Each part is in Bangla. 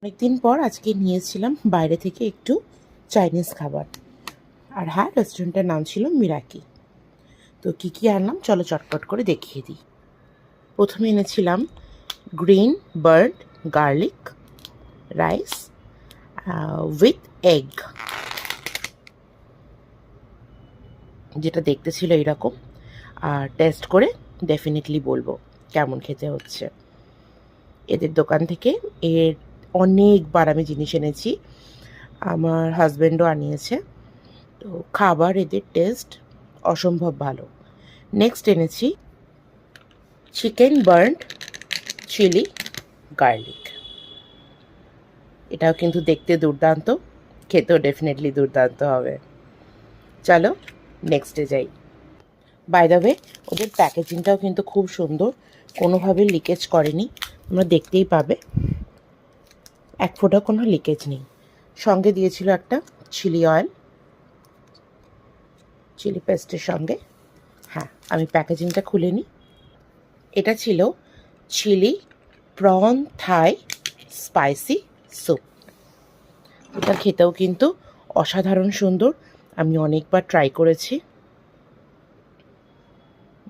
অনেকদিন পর আজকে নিয়েছিলাম বাইরে থেকে একটু চাইনিজ খাবার। আর হ্যাঁ, রেস্টুরেন্টের নাম ছিল মিরাকি। তো কী কী আনলাম চলো চটপট করে দেখিয়ে দিই। প্রথমে এনেছিলাম green bird garlic rice with egg, যেটা দেখতে ছিল এইরকম। আর টেস্ট করে ডেফিনেটলি বলবো কেমন খেতে হচ্ছে। এদের দোকান থেকে অনেকবার আমি জিনিস এনেছি, আমার হাজব্যান্ডও আনিয়েছে। তো খাবার এদের টেস্ট অসম্ভব ভালো। নেক্সট এনেছি চিকেন বার্ন্ড চিলি গার্লিক। এটাও কিন্তু দেখতে দুর্দান্ত, খেতেও ডেফিনেটলি দুর্দান্ত হবে। চলো নেক্সটে যাই। বাই দ্য ওয়ে, ওদের প্যাকেজিংটাও কিন্তু খুব সুন্দর, কোনোভাবে লিকেজ করেনি, তোমরা দেখতেই পাবে এক ফোঁটা কোনো লিকেজ নেই। সঙ্গে দিয়েছিল একটা চিলি অয়েল, চিলি পেস্টের সঙ্গে। হ্যাঁ, আমি প্যাকেজিংটা খুলে নিই। এটা ছিল চিলি প্রন থাই স্পাইসি স্যুপ। এটা খেতেও কিন্তু অসাধারণ সুন্দর, আমি অনেকবার ট্রাই করেছি।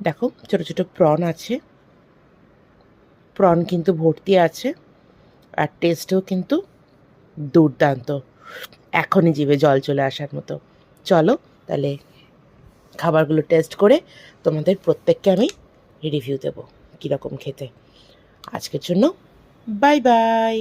দেখো ছোটো ছোটো প্রন আছে, প্রন কিন্তু ভর্তি আছে, আর টেস্টও কিন্তু দুর্দান্ত, এখনই জিভে জল চলে আসার মতো। চলো তাহলে খাবারগুলো টেস্ট করে তোমাদের প্রত্যেককে আমি রিভিউ দেবো কীরকম খেতে। আজকের জন্য বাই বাই।